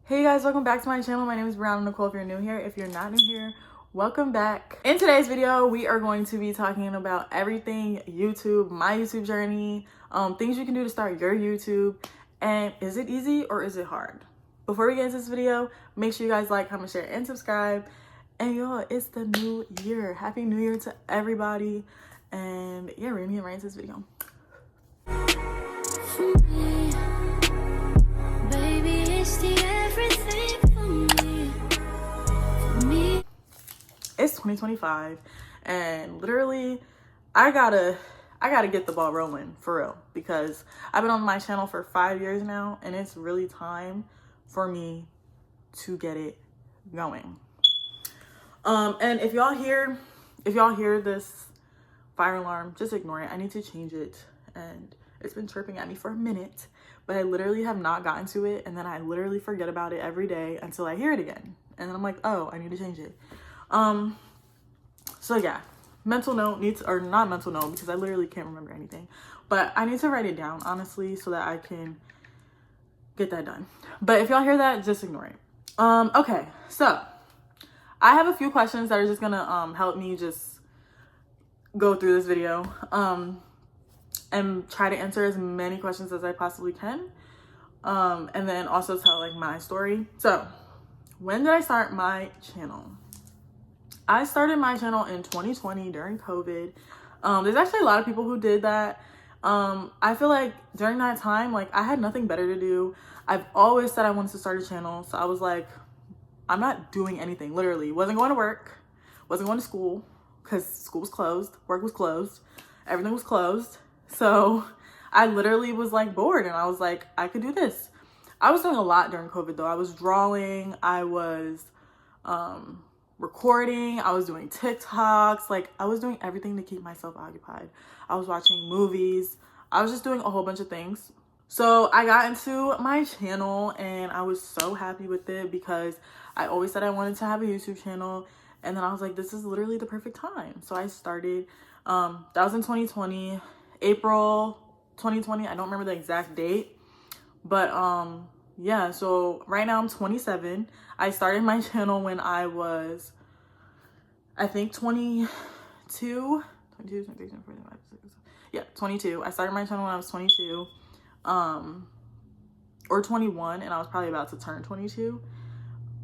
Hey guys, welcome back to my channel. My name is Brianna Nicole if you're new here. If you're not new here, welcome back. In today's video, we are going to be talking about everything YouTube, my YouTube journey, things you can do to start your YouTube, and is it easy or is it hard? Before we get into this video, make sure you guys like, comment, share, and subscribe. And y'all, it's the new year. Happy New Year to everybody. And yeah, we're gonna get right into this video. It's 2025 and literally I gotta get the ball rolling for real, because I've been on my channel for 5 years now and it's really time for me to get it going. And if y'all hear this fire alarm, just ignore it. I need to change it, and it's been chirping at me for a minute, but I literally have not gotten to it, and then I literally forget about it every day until I hear it again, and then I'm like, oh, I need to change it. So yeah, mental note or not mental note, because I literally can't remember anything, but I need to write it down honestly so that I can get that done. But if y'all hear that, just ignore it. Okay, so I have a few questions that are just gonna help me just go through this video and try to answer as many questions as I possibly can, and then also tell like my story. So when did I start my channel? I started my channel in 2020 during COVID. There's actually a lot of people who did that. I feel like during that time, like I had nothing better to do. I've always said I wanted to start a channel. So I was like, I'm not doing anything, literally. Wasn't going to work, wasn't going to school because school was closed, work was closed, everything was closed. So I literally was like bored and I was like, I could do this. I was doing a lot during COVID though. I was drawing, I was, recording, I was doing TikToks, like I was doing everything to keep myself occupied. I was watching movies, I was just doing a whole bunch of things. So I got into my channel and I was so happy with it because I always said I wanted to have a YouTube channel, and then I was like, this is literally the perfect time. So I started, that was in 2020, April 2020, I don't remember the exact date, but yeah, so right now I'm 27. I started my channel when I was, I think 22. Yeah, 22. I started my channel when I was 22, or 21, and I was probably about to turn 22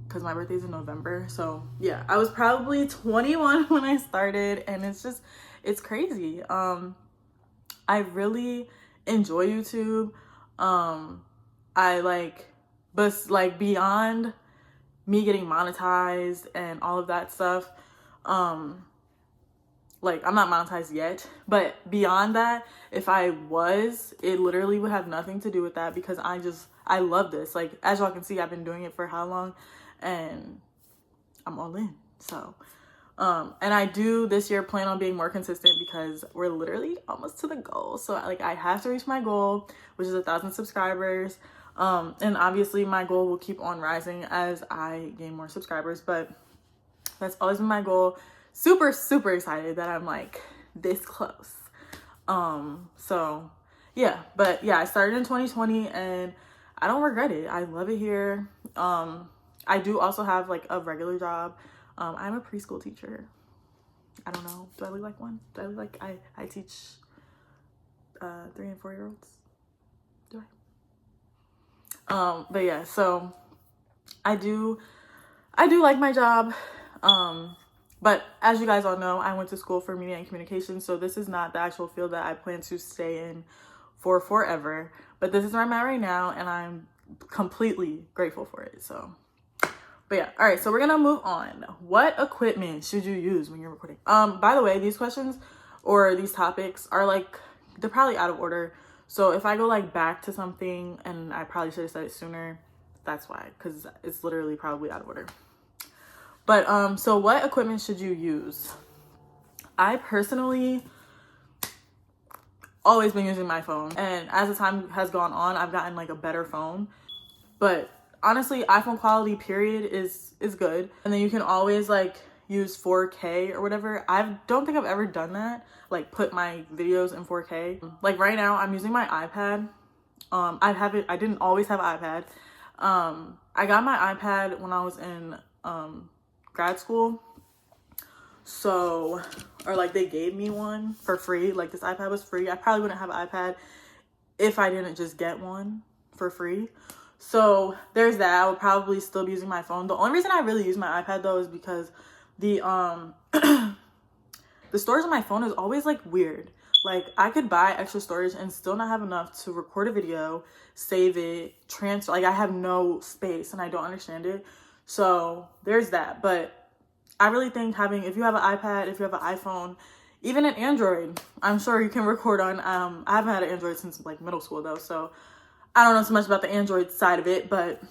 because my birthday's in November. So yeah, I was probably 21 when I started, and it's crazy. I really enjoy YouTube. But beyond me getting monetized and all of that stuff, like I'm not monetized yet, but beyond that, if I was, it literally would have nothing to do with that because I love this. Like, as y'all can see, I've been doing it for how long, and I'm all in. So, and I do this year plan on being more consistent because we're literally almost to the goal. So like I have to reach my goal, which is 1,000 subscribers. And obviously my goal will keep on rising as I gain more subscribers, but that's always been my goal. Super, super excited that I'm like this close. So yeah, but yeah, I started in 2020 and I don't regret it. I love it here. I do also have like a regular job. I'm a preschool teacher. I don't know. Do I look like one? Do I look like I teach 3 and 4 year olds? Do I? But yeah, so I do like my job. But as you guys all know, I went to school for media and communication, so this is not the actual field that I plan to stay in for forever. But this is where I'm at right now, and I'm completely grateful for it. So, but yeah, all right. So we're gonna move on. What equipment should you use when you're recording? By the way, these questions or these topics are like, they're probably out of order. So if I go like back to something and I probably should have said it sooner, that's why, because it's literally probably out of order. But so what equipment should you use? I personally always been using my phone, and as the time has gone on, I've gotten like a better phone. But honestly, iPhone quality period is good, and then you can always like use 4K or whatever. I don't think I've ever done that, like put my videos in 4K. Like right now I'm using my iPad. I didn't always have an iPad. I got my iPad when I was in grad school. So, or like they gave me one for free. Like this iPad was free. I probably wouldn't have an iPad if I didn't just get one for free. So there's that. I would probably still be using my phone. The only reason I really use my iPad though is because the the storage on my phone is always like weird. Like I could buy extra storage and still not have enough to record a video, save it, transfer. Like I have no space and I don't understand it. So there's that. But I really think having, if you have an iPad, if you have an iPhone, even an Android, I'm sure you can record on. I haven't had an Android since like middle school though, so I don't know so much about the Android side of it, but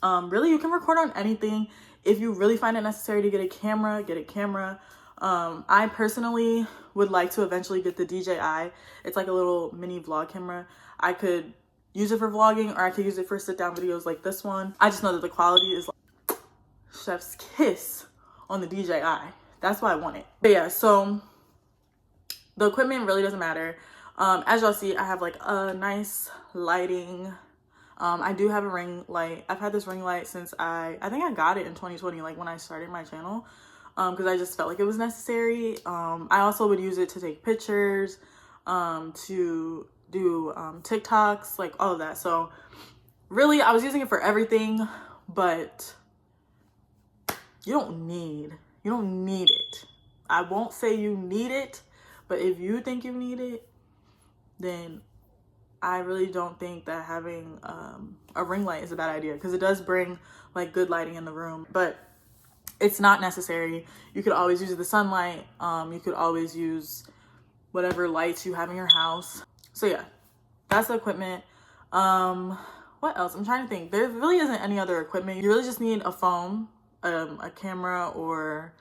really you can record on anything. If you really find it necessary to get a camera, get a camera. I personally would like to eventually get the DJI. It's like a little mini vlog camera. I could use it for vlogging, or I could use it for sit down videos like this one. I just know that the quality is like chef's kiss on the DJI. That's why I want it. But yeah, so the equipment really doesn't matter. As y'all see, I have like a nice lighting. I do have a ring light. I've had this ring light since I think I got it in 2020, like when I started my channel, because I just felt like it was necessary. I also would use it to take pictures, to do TikToks, like all of that. So really I was using it for everything, but you don't need it. I won't say you need it, but if you think you need it, then I really don't think that having a ring light is a bad idea, because it does bring like good lighting in the room, but it's not necessary. You could always use the sunlight. You could always use whatever lights you have in your house. So yeah, that's the equipment. What else? I'm trying to think. There really isn't any other equipment. You really just need a phone, a camera, or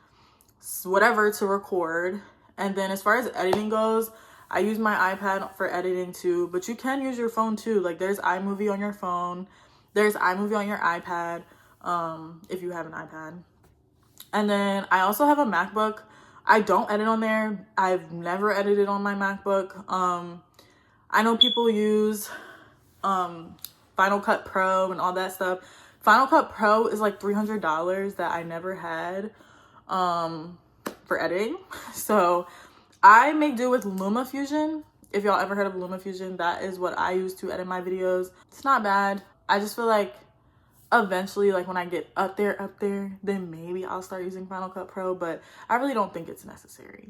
whatever to record. And then as far as editing goes, I use my iPad for editing too, but you can use your phone too. Like there's iMovie on your phone, there's iMovie on your iPad, if you have an iPad. And then I also have a MacBook. I don't edit on there. I've never edited on my MacBook. I know people use Final Cut Pro and all that stuff. Final Cut Pro is like $300 that I never had for editing. So I make do with LumaFusion. If y'all ever heard of LumaFusion, that is what I use to edit my videos. It's not bad. I just feel like eventually, like when I get up there, then maybe I'll start using Final Cut Pro, but I really don't think it's necessary.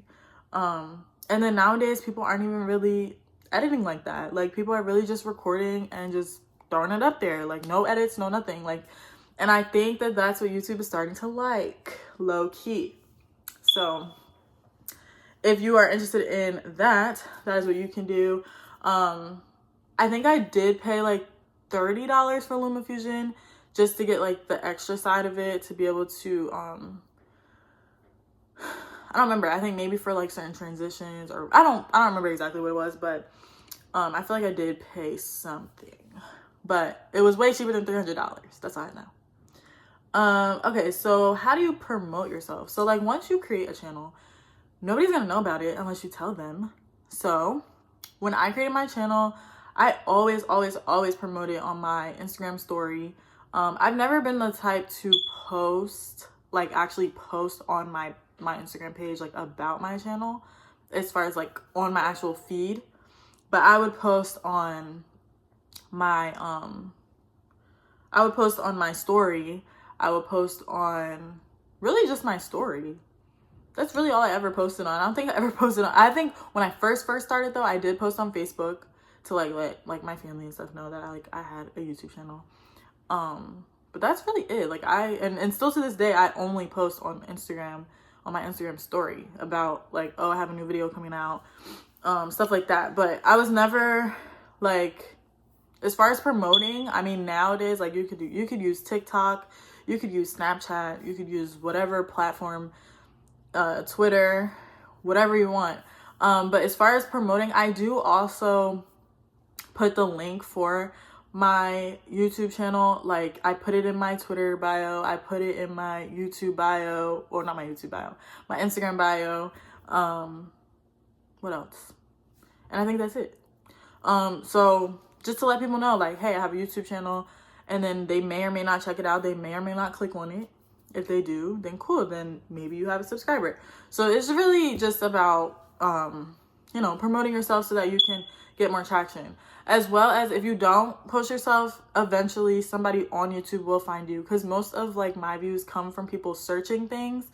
And then nowadays people aren't even really editing like that. Like people are really just recording and just throwing it up there, like no edits, no nothing. Like, and I think that that's what YouTube is starting to like, low key. So if you are interested in that, that is what you can do. I think I did pay like $30 for LumaFusion just to get like the extra side of it, to be able to I don't remember. I think maybe for like certain transitions, or I don't remember exactly what it was, but I feel like I did pay something, but it was way cheaper than $300. That's all I know. Okay, so how do you promote yourself? So like once you create a channel, nobody's gonna know about it unless you tell them. So when I created my channel, I always promote it on my Instagram story. I've never been the type to post, like actually post on my Instagram page, like about my channel, as far as like on my actual feed. But I would post on my, I would post on my story. I would post on really just my story. That's really all I ever posted on. I don't think I ever posted on, I think when I first started though, I did post on Facebook to like let like my family and stuff know that I had a YouTube channel. But that's really it. Like and still to this day, I only post on Instagram, on my Instagram story about like, oh, I have a new video coming out, stuff like that. But I was never like, as far as promoting, I mean, nowadays, like you could use TikTok, you could use Snapchat, you could use whatever platform, Twitter, whatever you want. But as far as promoting, I do also put the link for my YouTube channel. Like I put it in my Twitter bio, I put it in my YouTube bio, or not my YouTube bio, my Instagram bio. What else? And I think that's it. So just to let people know, like, hey, I have a YouTube channel and then they may or may not check it out. They may or may not click on it. If they do, then cool, then maybe you have a subscriber. So it's really just about you know, promoting yourself so that you can get more traction. As well as, if you don't post yourself, eventually somebody on YouTube will find you, because most of like my views come from people searching things.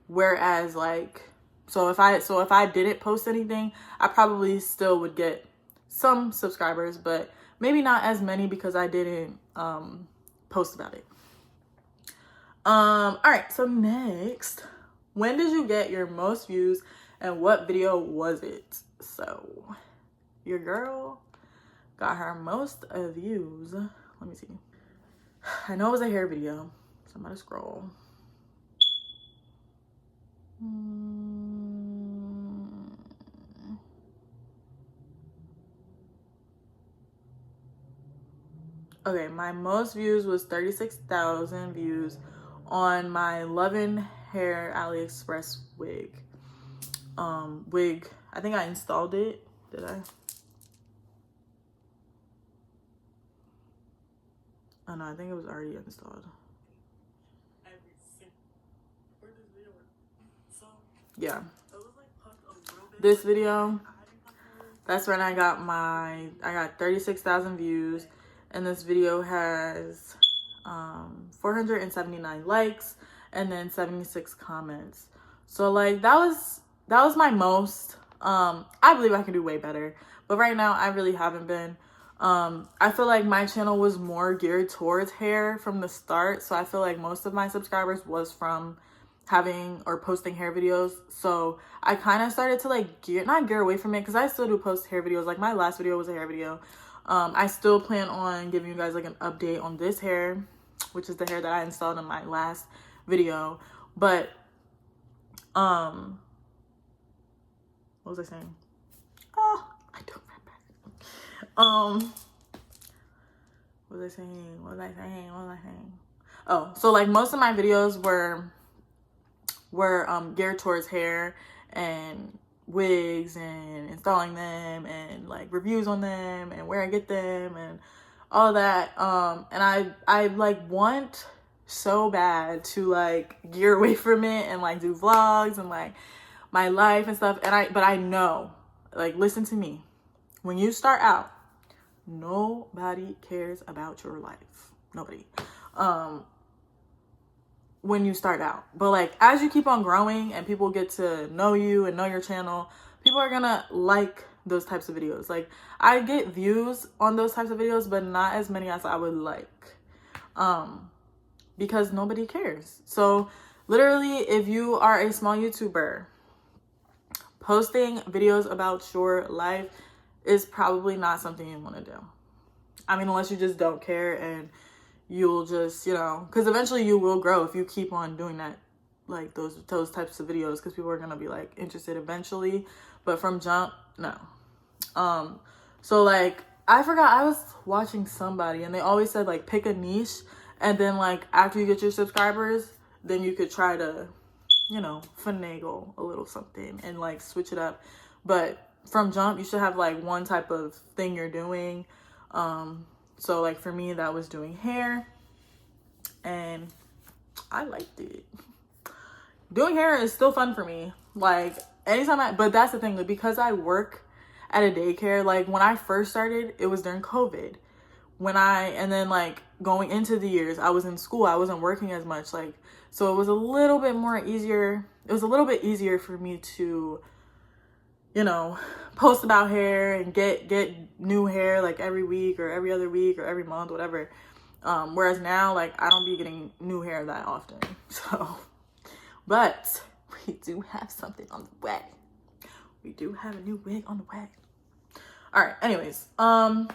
Whereas like, so if I didn't post anything, I probably still would get some subscribers, but maybe not as many because I didn't post about it. All right, so next, when did you get your most views and what video was it? So your girl got her most views. Let me see. I know it was a hair video, so I'm gonna scroll. Okay, my most views was 36,000 views on my Lovin' Hair AliExpress wig. I think I installed it. Did I? Oh no, I think it was already installed. Yeah. This video, that's when I got 36,000 views, and this video has 479 likes and then 76 comments. So like that was my most. I believe I can do way better, but right now I really haven't been. I feel like my channel was more geared towards hair from the start, so I feel like most of my subscribers was from having or posting hair videos. So I kind of started to like not gear away from it, because I still do post hair videos. Like my last video was a hair video. I still plan on giving you guys like an update on this hair, which is the hair that I installed in my last video. But what was I saying? Oh, I don't remember. What was I saying? Oh, so like most of my videos were geared towards hair and wigs and installing them and like reviews on them and where I get them and all that. And I like want so bad to like gear away from it and like do vlogs and like my life and stuff. But I know, like, listen to me. When you start out, nobody cares about your life. Nobody. When you start out, but like as you keep on growing and people get to know you and know your channel, people are gonna like those types of videos. Like I get views on those types of videos, but not as many as I would like, because nobody cares. So literally, if you are a small YouTuber, posting videos about your life is probably not something you want to do. I mean, unless you just don't care and you'll just, you know, because eventually you will grow if you keep on doing that, like those types of videos, because people are gonna be like interested eventually. But from jump, no. So like I forgot, I was watching somebody and they always said like pick a niche, and then like after you get your subscribers, then you could try to, you know, finagle a little something and like switch it up. But from jump, you should have like one type of thing you're doing. So like for me, that was doing hair, and I liked it. Doing hair is still fun for me. Like anytime but that's the thing, like, because I work at a daycare, like when I first started, it was during COVID. And then like going into the years, I was in school, I wasn't working as much, like, so it was a little bit more easier. It was a little bit easier for me to, you know, post about hair and get new hair like every week or every other week or every month, whatever. Whereas now, like, I don't be getting new hair that often. So, but we do have something on the way. We do have a new wig on the way. All right, anyways, all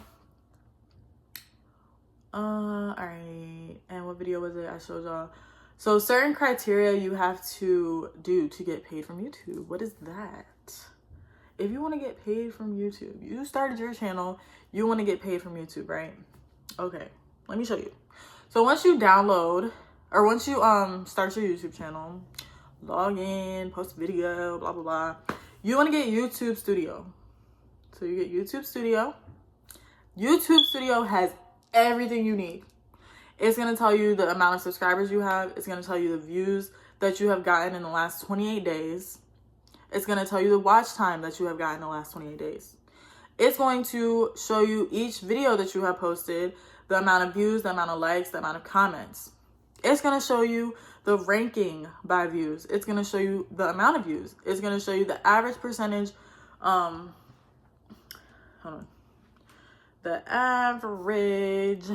right, and what video was it I showed y'all? So certain criteria you have to do to get paid from YouTube. What is that? If you want to get paid from YouTube, you started your channel, you want to get paid from YouTube, right? Okay, let me show you. So once you download, or once you start your YouTube channel, log in, post video, blah blah blah, you want to get YouTube Studio. So you get YouTube Studio. YouTube Studio has everything you need. It's going to tell you the amount of subscribers you have. It's going to tell you the views that you have gotten in the last 28 days. It's going to tell you the watch time that you have gotten in the last 28 days. It's going to show you each video that you have posted, the amount of views, the amount of likes, the amount of comments. It's going to show you the ranking by views. It's going to show you the amount of views. It's going to show you the average percentage. Hold on. The average.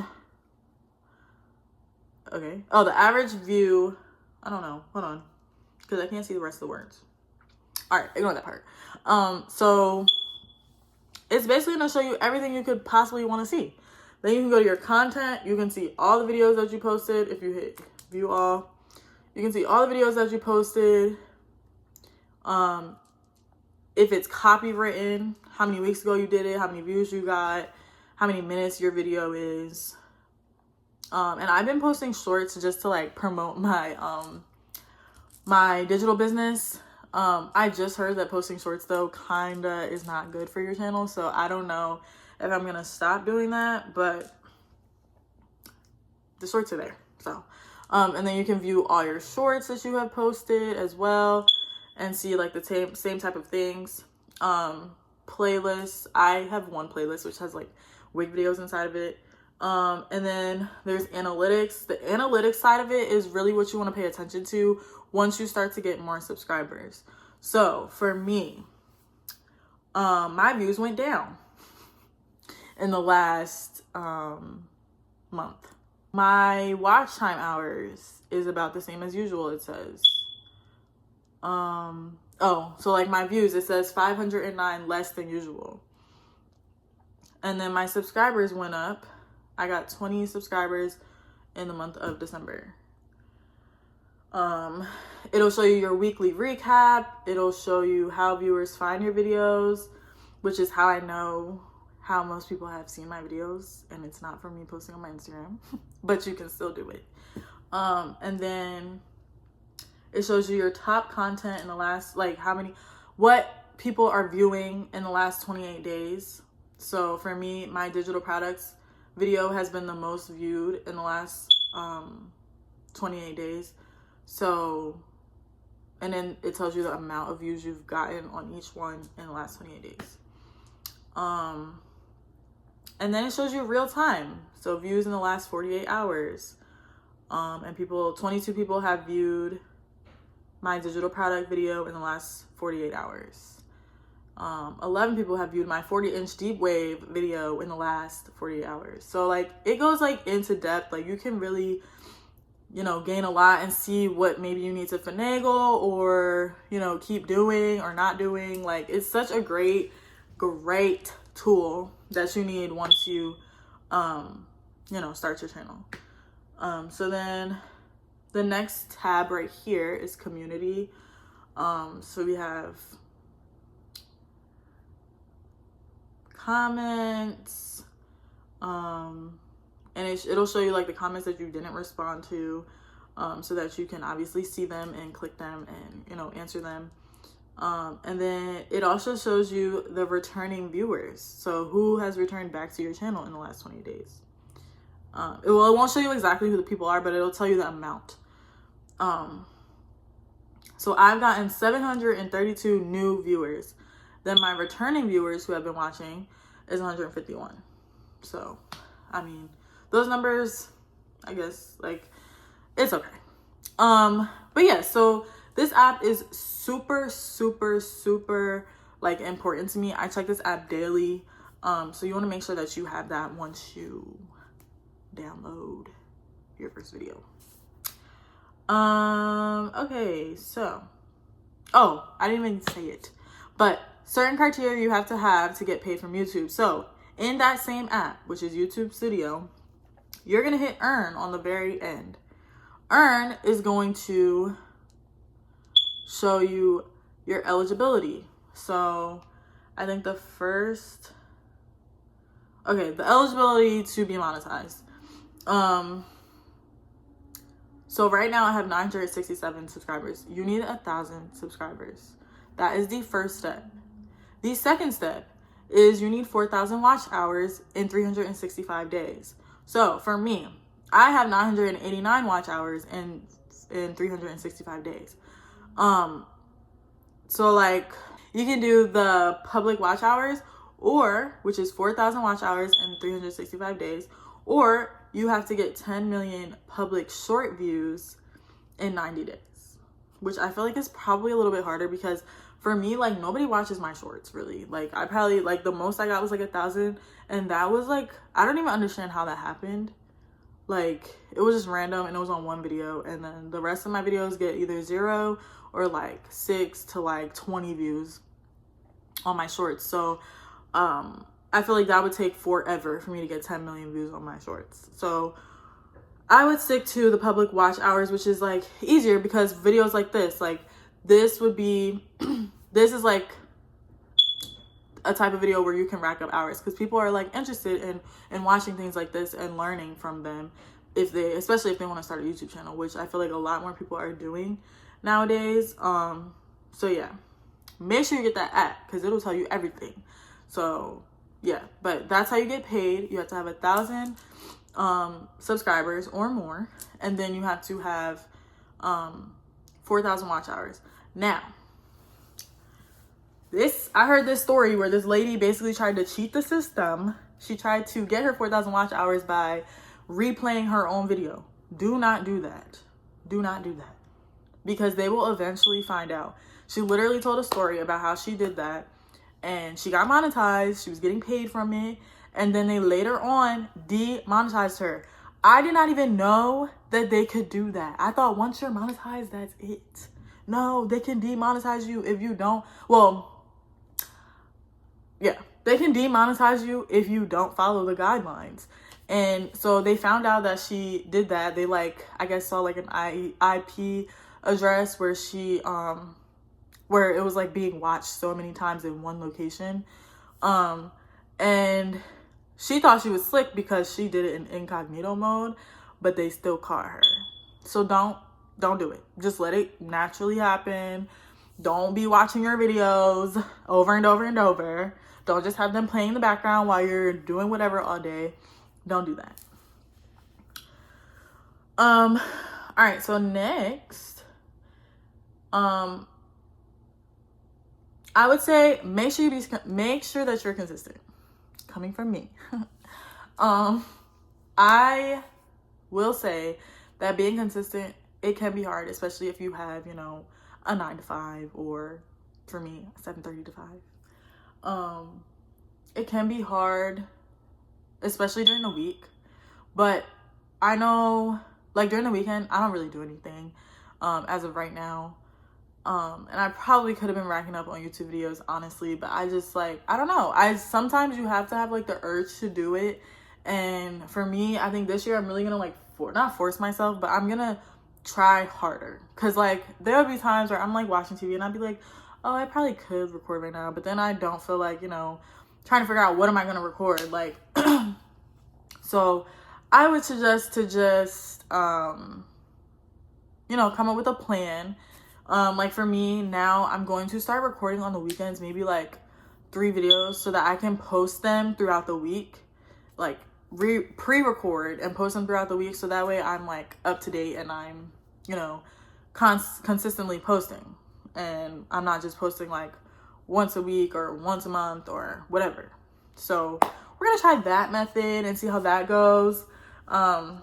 Okay. Oh, the average view. I don't know. Hold on. Because I can't see the rest of the words. All right. Ignore that part. So it's basically going to show you everything you could possibly want to see. Then you can go to your content. You can see all the videos that you posted. If you hit view all, you can see all the videos that you posted. If it's copywritten, how many weeks ago you did it, how many views you got, how many minutes your video is. And I've been posting shorts just to like promote my my digital business. I just heard that posting shorts though kinda is not good for your channel, so I don't know if I'm gonna stop doing that, but the shorts are there. So and then you can view all your shorts that you have posted as well and see like the same type of things. Playlists. I have one playlist which has like wig videos inside of it. And then there's analytics. The analytics side of it is really what you want to pay attention to once you start to get more subscribers. So for me, my views went down in the last month. My watch time hours is about the same as usual, it says. Oh, so like my views, it says 509 less than usual. And then my subscribers went up. I got 20 subscribers in the month of December. It'll show you your weekly recap. It'll show you how viewers find your videos, which is how I know how most people have seen my videos, and it's not from me posting on my Instagram, but you can still do it. And then it shows you your top content in the last, like what people are viewing in the last 28 days. So for me, my digital products video has been the most viewed in the last 28 days. So, and then it tells you the amount of views you've gotten on each one in the last 28 days. And then it shows you real time. So views in the last 48 hours. And 22 people have viewed my digital product video in the last 48 hours. 11 people have viewed my 40-inch deep wave video in the last 48 hours. So like it goes like into depth. Like you can really, gain a lot and see what maybe you need to finagle or, keep doing or not doing. Like it's such a great tool that you need once you, start your channel. So then the next tab right here is community. So we have comments, and it'll show you like the comments that you didn't respond to, so that you can obviously see them and click them and answer them. And then it also shows you the returning viewers, so who has returned back to your channel in the last 20 days. It won't show you exactly who the people are, but it'll tell you the amount. So I've gotten 732 new viewers. Then my returning viewers who have been watching is 151. So, I mean, those numbers, I guess, like, it's okay. But yeah, so this app is super, super, super, like, important to me. I check this app daily. So you want to make sure that you have that once you download your first video. Okay, so, oh, I didn't even say it, but certain criteria you have to get paid from YouTube. So in that same app, which is YouTube Studio, you're going to hit earn on the very end. Earn is going to show you your eligibility. So I think the eligibility to be monetized. So right now I have 967 subscribers. You need 1,000 subscribers. That is the first step. The second step is you need 4,000 watch hours in 365 days. So for me, I have 989 watch hours in 365 days. So like you can do the public watch hours, or which is 4,000 watch hours in 365 days, or you have to get 10 million public short views in 90 days, which I feel like is probably a little bit harder because for me, like, nobody watches my shorts really. Like, I probably, like, the most I got was like 1,000, and that was like, I don't even understand how that happened. Like, it was just random and it was on one video, and then the rest of my videos get either 0 or like 6 to like 20 views on my shorts. So I feel like that would take forever for me to get 10 million views on my shorts. So I would stick to the public watch hours, which is like easier because videos like this would be this is like a type of video where you can rack up hours because people are like interested in watching things like this and learning from them, especially if they want to start a YouTube channel, which I feel like a lot more people are doing nowadays. So yeah, make sure you get that app because it'll tell you everything. So yeah, but that's how you get paid. You have to have 1,000 subscribers or more, and then you have to have 4,000 watch hours. Now, I heard this story where this lady basically tried to cheat the system. She tried to get her 4,000 watch hours by replaying her own video. Do not do that. Do not do that, because they will eventually find out. She literally told a story about how she did that, and she got monetized. She was getting paid from it, and then they later on demonetized her. I did not even know that they could do that. I thought once you're monetized, that's it. No, they can demonetize you if you don't. Well, yeah, they can demonetize you if you don't follow the guidelines. And so they found out that she did that. They I guess saw like an IP address where she where it was like being watched so many times in one location. And she thought she was slick because she did it in incognito mode, but they still caught her. So don't do it. Just let it naturally happen. Don't be watching your videos over and over and over. Don't just have them playing in the background while you're doing whatever all day. Don't do that. All right, so next, I would say make sure that you're consistent. Coming from me. I will say that being consistent, it can be hard, especially if you have, a 9-to-5, or for me, 7:30 to 5. It can be hard, especially during the week, but I know, like, during the weekend, I don't really do anything, as of right now. And I probably could have been racking up on YouTube videos, honestly, but I just, I don't know. Sometimes you have to have, the urge to do it. And for me, I think this year I'm really gonna, not force myself, but I'm gonna try harder. Cause, there'll be times where I'm, watching TV and I'll be like, oh, I probably could record right now. But then I don't feel like, trying to figure out what am I gonna record. So I would suggest to just, come up with a plan. For me now, I'm going to start recording on the weekends, maybe 3 videos, so that I can post them throughout the week, pre-record and post them throughout the week, so that way I'm up to date and I'm consistently posting, and I'm not just posting once a week or once a month or whatever. So we're gonna try that method and see how that goes. But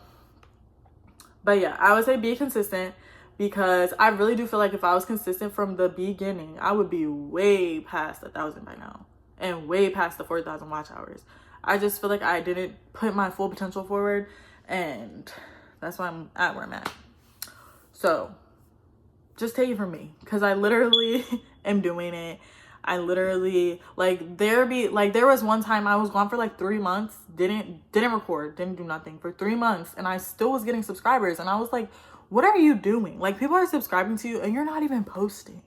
yeah, I would say be consistent, because I really do feel like if I was consistent from the beginning, I would be way past 1,000 by now and way past the 4,000 watch hours. I just feel like I didn't put my full potential forward, and that's why I'm at where I'm at. So just take it from me, because I literally am doing it. I literally, there was one time I was gone for 3 months, didn't record, didn't do nothing for 3 months, and I still was getting subscribers, and I was like, what are you doing? People are subscribing to you and you're not even posting.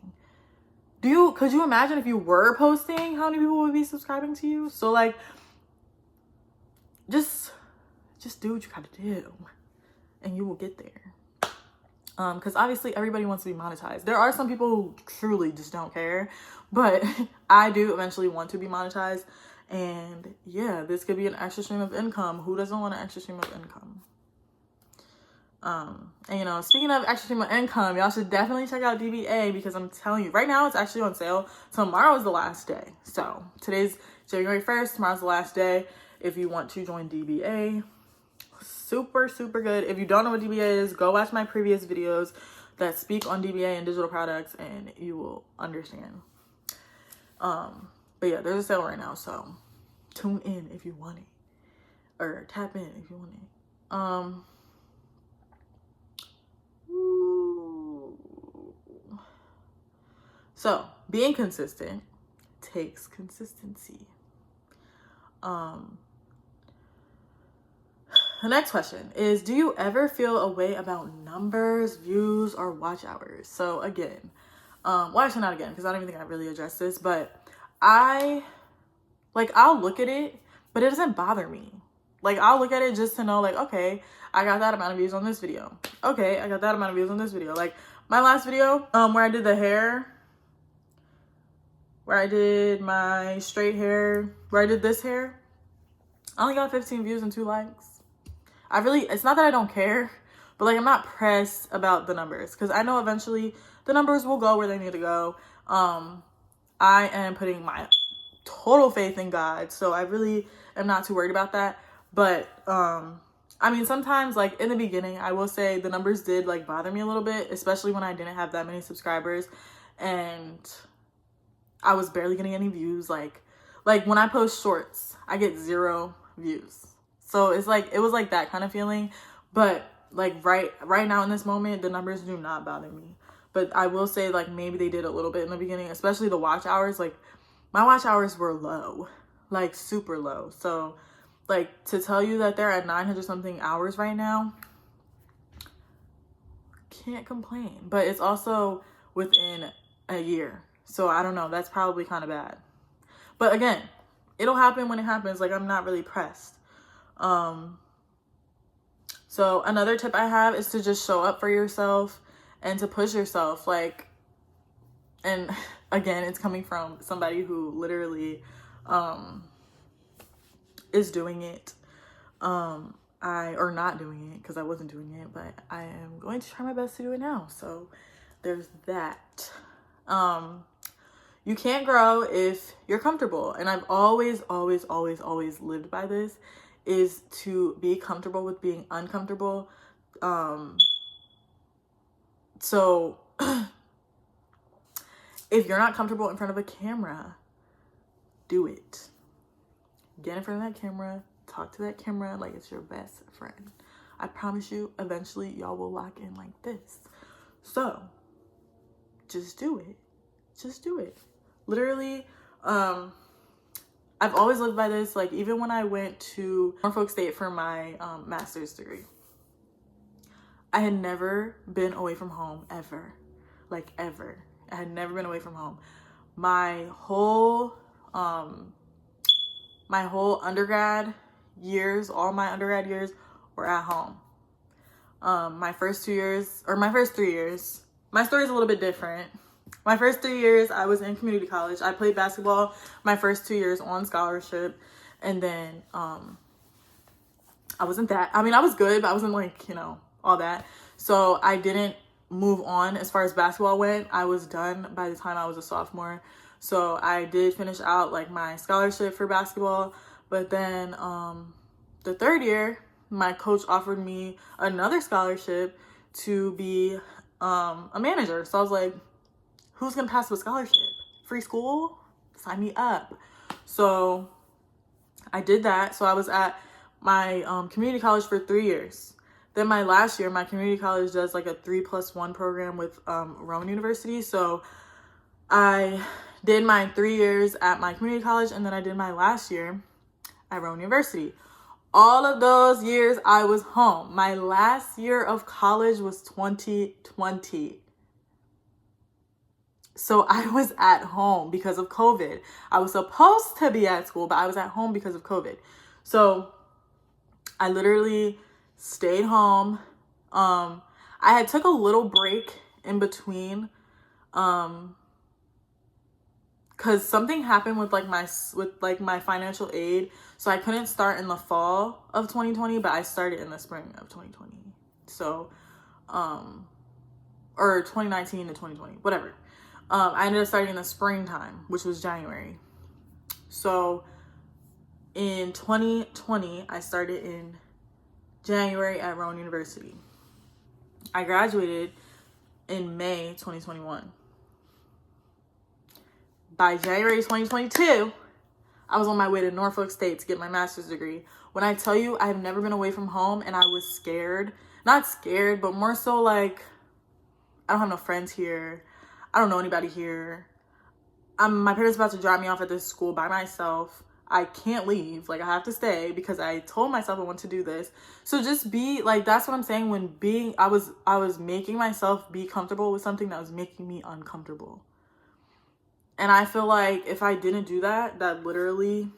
Could you imagine if you were posting, how many people would be subscribing to you? So just do what you gotta do and you will get there. Because obviously everybody wants to be monetized. There are some people who truly just don't care, but I do eventually want to be monetized, And yeah, this could be an extra stream of income. Who doesn't want an extra stream of income? And you know, speaking of extra stream of income, y'all should definitely check out DBA, because I'm telling you, right now it's actually on sale. Tomorrow is the last day. So today's January 1st, tomorrow's the last day. If you want to join DBA, super, super good. If you don't know what DBA is, go watch my previous videos that speak on DBA and digital products, and you will understand. But yeah, there's a sale right now, so tune in if you want it, or tap in if you want it. So being consistent takes consistency. The next question is, do you ever feel a way about numbers, views, or watch hours? So again, well, actually not again, because I don't even think I really addressed this, but I'll look at it, but it doesn't bother me. Like, I'll look at it just to know, like, okay, I got that amount of views on this video. Okay, I got that amount of views on this video. Like, my last video, where I did the hair, where I did my straight hair, where I did this hair, I only got 15 views and 2 likes. It's not that I don't care, but like, I'm not pressed about the numbers, because I know eventually the numbers will go where they need to go. I am putting my total faith in God, so I really am not too worried about that. But I mean, sometimes, like in the beginning, I will say the numbers did like bother me a little bit, especially when I didn't have that many subscribers and I was barely getting any views. Like when I post shorts, I get 0 views. So it's like, it was like that kind of feeling. But like right now in this moment, the numbers do not bother me. But I will say, like, maybe they did a little bit in the beginning, especially the watch hours. Like, my watch hours were low, like super low. So like, to tell you that they're at 900 something hours right now, can't complain. But it's also within a year, so I don't know, that's probably kind of bad. But again, it'll happen when it happens. Like, I'm not really pressed. So another tip I have is to just show up for yourself and to push yourself. Like, and again, it's coming from somebody who literally is doing it. Or not doing it, because I wasn't doing it, but I am going to try my best to do it now. So there's that. You can't grow if you're comfortable. And I've always lived by this, is to be comfortable with being uncomfortable. So if you're not comfortable in front of a camera, do it. Get in front of that camera, talk to that camera like it's your best friend. I promise you, eventually y'all will lock in like this. So just do it. Just do it. Literally, I've always lived by this. Like, even when I went to Norfolk State for my master's degree, I had never been away from home ever. Like, ever. I had never been away from home. My whole undergrad years, all my undergrad years were at home. My first 3 years, my story is a little bit different. My first 3 years, I was in community college. I played basketball my first 2 years on scholarship. And then I wasn't that, I mean, I was good, but I wasn't like, you know, all that. So I didn't move on as far as basketball went. I was done by the time I was a sophomore. So I did finish out like my scholarship for basketball. But then the 3rd year, my coach offered me another scholarship to be a manager. So I was like, who's gonna pass with scholarship? Free school? Sign me up. So I did that. So I was at my community college for 3 years. Then my last year, my community college does like a 3+1 program with Rowan University. So I did my 3 years at my community college, and then I did my last year at Rowan University. All of those years I was home. My last year of college was 2020. So I was at home because of COVID. I was supposed to be at school, but I was at home because of COVID. So I literally stayed home. I had took a little break in between because something happened with like my financial aid, so I couldn't start in the fall of 2020, but I started in the spring of 2020. So or 2019 to 2020, whatever. I ended up starting in the springtime, which was January. So in 2020, I started in January at Rowan University. I graduated in May 2021. By January 2022, I was on my way to Norfolk State to get my master's degree. When I tell you I've never been away from home, and I was scared, not scared, but more so like, I don't have no friends here. I don't know anybody here. My parents about to drop me off at this school by myself. I can't leave. Like, I have to stay because I told myself I want to do this. So just be like, that's what I'm saying. When I was making myself be comfortable with something that was making me uncomfortable. And I feel like if I didn't do that, that literally,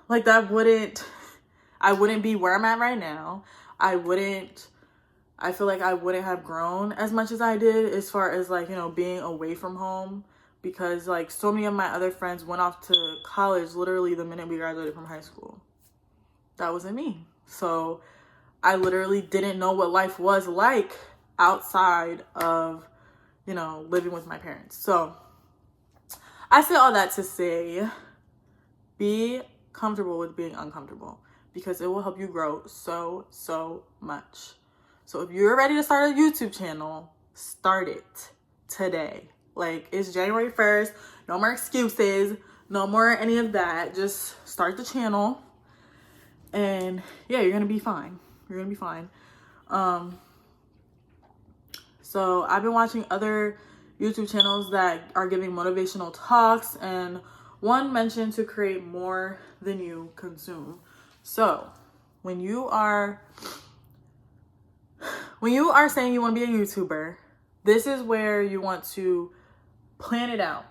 like that I wouldn't be where I'm at right now. I feel like I wouldn't have grown as much as I did as far as like, you know, being away from home, because like so many of my other friends went off to college literally the minute we graduated from high school. That wasn't me. So I literally didn't know what life was like outside of, you know, living with my parents. So I say all that to say, be comfortable with being uncomfortable, because it will help you grow so much. So if you're ready to start a YouTube channel, start it today. Like, it's January 1st. No more excuses. No more any of that. Just start the channel. And yeah, you're going to be fine. You're going to be fine. So I've been watching other YouTube channels that are giving motivational talks, and one mentioned to create more than you consume. So when you are saying you want to be a YouTuber, this is where you want to plan it out.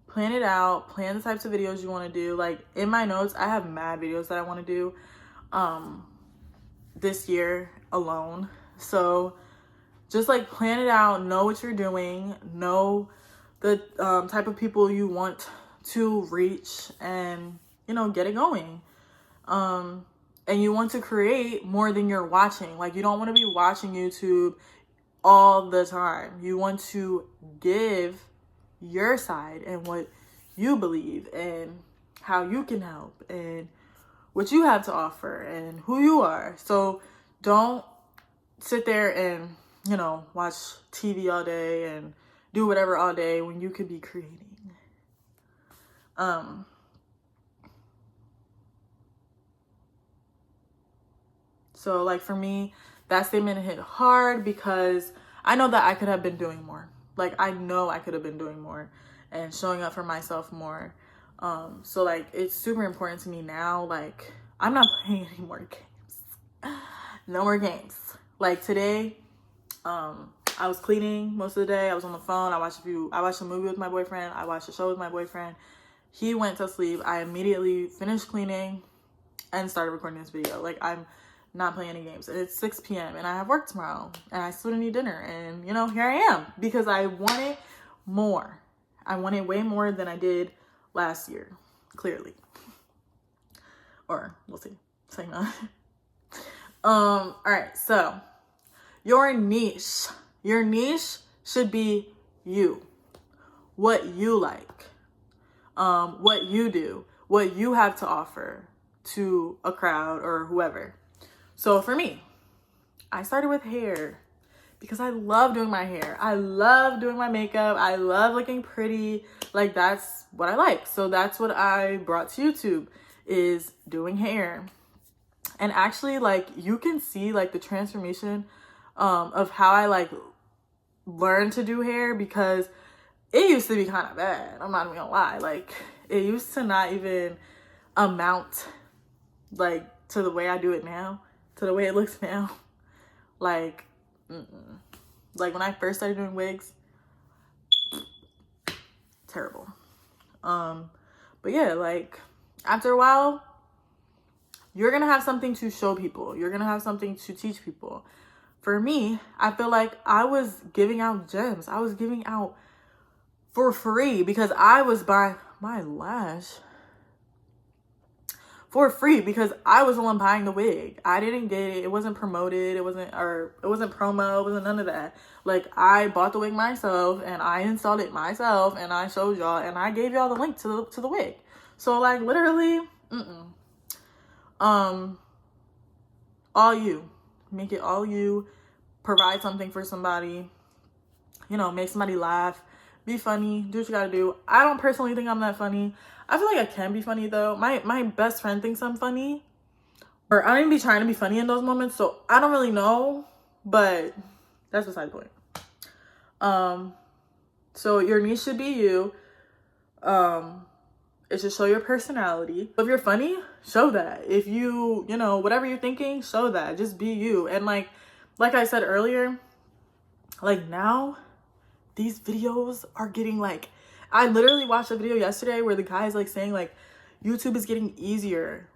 Plan the types of videos you want to do. Like, in my notes, I have mad videos that I want to do this year alone. So just like plan it out, know what you're doing, know the type of people you want to reach, and, you know, get it going. And you want to create more than you're watching. Like, you don't want to be watching YouTube all the time. You want to give your side and what you believe and how you can help and what you have to offer and who you are. So don't sit there and, you know, watch TV all day and do whatever all day when you could be creating. So like for me, that statement hit hard because I know that I could have been doing more. Like, I know I could have been doing more and showing up for myself more. So like, it's super important to me now. Like, I'm not playing any more games. No more games. Like today, I was cleaning most of the day. I was on the phone. I watched a movie with my boyfriend. I watched a show with my boyfriend. He went to sleep. I immediately finished cleaning and started recording this video. Like, I'm not playing any games. It's 6 p.m. and I have work tomorrow and I still need dinner. And, you know, here I am because I wanted more. I wanted way more than I did last year, clearly. Or we'll see. Say no. All right. So your niche should be you, what you like, what you do, what you have to offer to a crowd or whoever. So for me, I started with hair because I love doing my hair. I love doing my makeup. I love looking pretty. Like, that's what I like. So that's what I brought to YouTube, is doing hair. And actually, like, you can see like the transformation of how I like learned to do hair, because it used to be kind of bad. I'm not even gonna lie. Like, it used to not even amount like to the way I do it now, to the way it looks now. Like, like when I first started doing wigs, terrible. But yeah, like after a while, you're gonna have something to show people. You're gonna have something to teach people. For me, I feel like I was giving out gems. I was giving out for free because I was buying my lash for free because I was the one buying the wig. I didn't get it. It wasn't promoted. It wasn't promo. It wasn't none of that. Like, I bought the wig myself and I installed it myself and I showed y'all and I gave y'all the link to the wig. So like literally, all you. Make it all you. Provide something for somebody. You know, make somebody laugh. Be funny. Do what you gotta do. I don't personally think I'm that funny. I feel like I can be funny though. My best friend thinks I'm funny. Or I don't even be trying to be funny in those moments. So I don't really know. But that's beside the point. So your niche should be you. It should show your personality. If you're funny, show that. If you know, whatever you're thinking, show that. Just be you. And like I said earlier, like now, these videos are getting like, I literally watched a video yesterday where the guy is like saying like, YouTube is getting easier.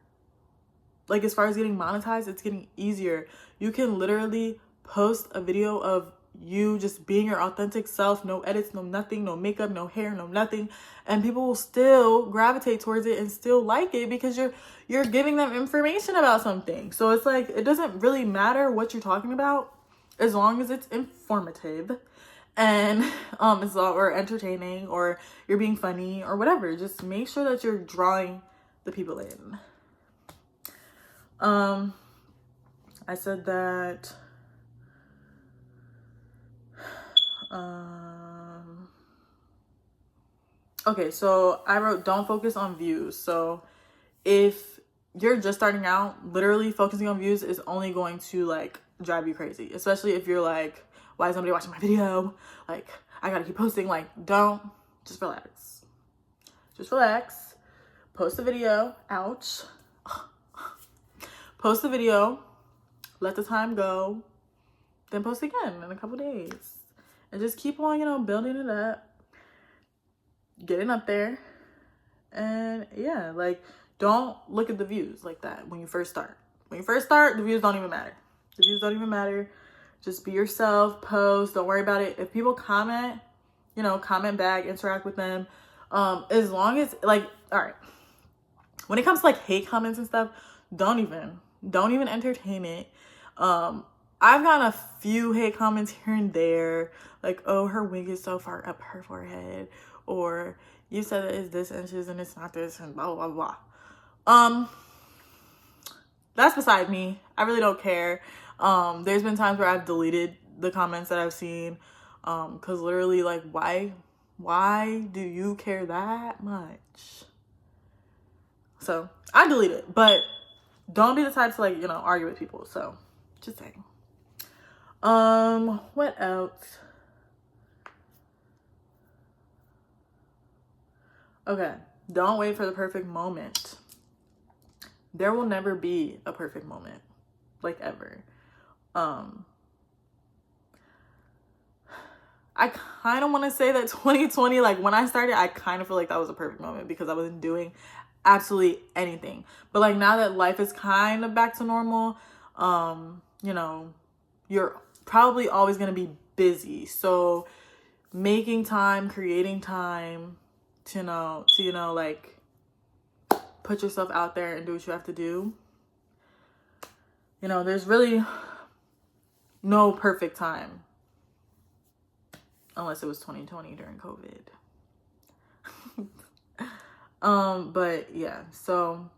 Like as far as getting monetized, it's getting easier. You can literally post a video of you just being your authentic self, no edits, no nothing, no makeup, no hair, no nothing, and people will still gravitate towards it and still like it because you're giving them information about something. So it's like, it doesn't really matter what you're talking about as long as it's informative and it's or entertaining or you're being funny or whatever. Just make sure that you're drawing the people in. I said that. Okay, so I wrote, don't focus on views. So if you're just starting out, literally focusing on views is only going to like drive you crazy, especially if you're like, why is nobody watching my video? Like, I gotta keep posting. Like, just relax. Just relax. Post the video. Ouch. Post the video. Let the time go. Then post again in a couple days. And just keep on, you know, building it up. Getting up there. And yeah, like, don't look at the views like that when you first start. When you first start, the views don't even matter. The views don't even matter. Just be yourself, post, don't worry about it. If people comment, you know, comment back, interact with them. As long as, like, all right. When it comes to like hate comments and stuff, don't even entertain it. I've gotten a few hate comments here and there, like, oh, her wig is so far up her forehead, or you said that it's this inches and it's not this, and blah, blah, blah. That's beside me. I really don't care. There's been times where I've deleted the comments that I've seen, because literally, like, why do you care that much? So I delete it, but don't be the type to, like, you know, argue with people. So just saying. What else? Okay, don't wait for the perfect moment. There will never be a perfect moment, like, ever. I kind of want to say that 2020, like, when I started, I kind of feel like that was a perfect moment because I wasn't doing absolutely anything. But like, now that life is kind of back to normal, you know, you're probably always going to be busy. So making time, creating time to, you know, like, put yourself out there and do what you have to do. You know, there's really no perfect time. Unless it was 2020 during COVID. But yeah, so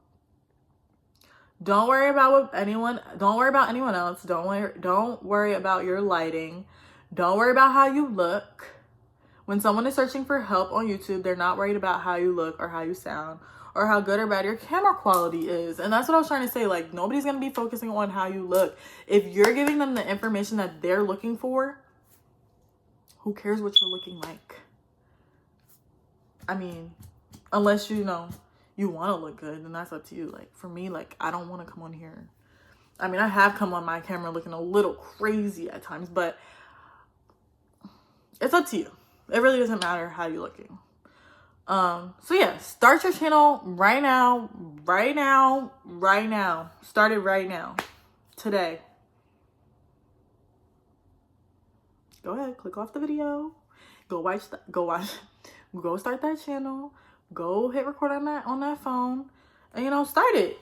don't worry about anyone else. Don't worry about your lighting. Don't worry about how you look. When someone is searching for help on YouTube, they're not worried about how you look or how you sound or how good or bad your camera quality is. And that's what I was trying to say. Like, nobody's going to be focusing on how you look. If you're giving them the information that they're looking for, who cares what you're looking like? I mean, unless you know you want to look good, then that's up to you. Like, for me, like, I don't want to come on here. I mean, I have come on my camera looking a little crazy at times, but it's up to you. It really doesn't matter how you're looking. So yeah, start your channel right now. Start it right now. Today. go ahead, click off the video, go start that channel, go hit record on that phone, and you know, start it.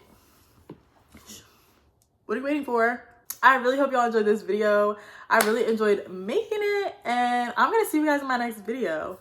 What are you waiting for? I really hope y'all enjoyed this video. I really enjoyed making it, and I'm gonna see you guys in my next video.